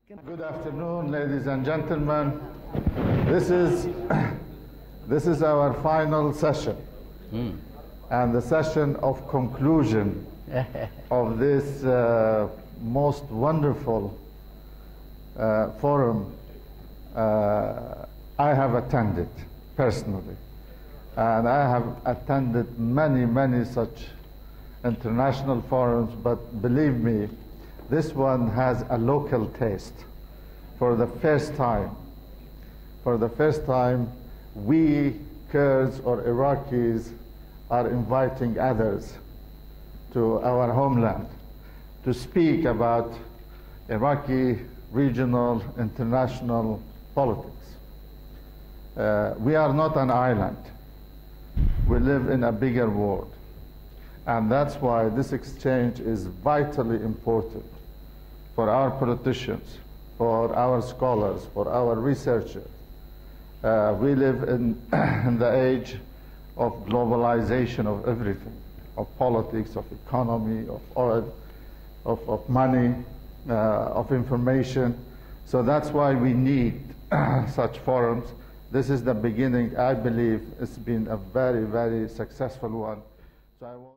Good afternoon, ladies and gentlemen. This is our final session, and the session of conclusion of this most wonderful forum I have attended personally. And I have attended many such international forums, but believe me, this one has a local taste. For the first time, we Kurds or Iraqis are inviting others to our homeland to speak about Iraqi regional, international politics. We are not an island. We live in a bigger world. And that's why this exchange is vitally important for our politicians, for our scholars, for our researchers. We live in the age of globalization of everything, of politics, of economy, of oil, of money, of information. So that's why we need such forums. This is the beginning. I believe it's been a very successful one. So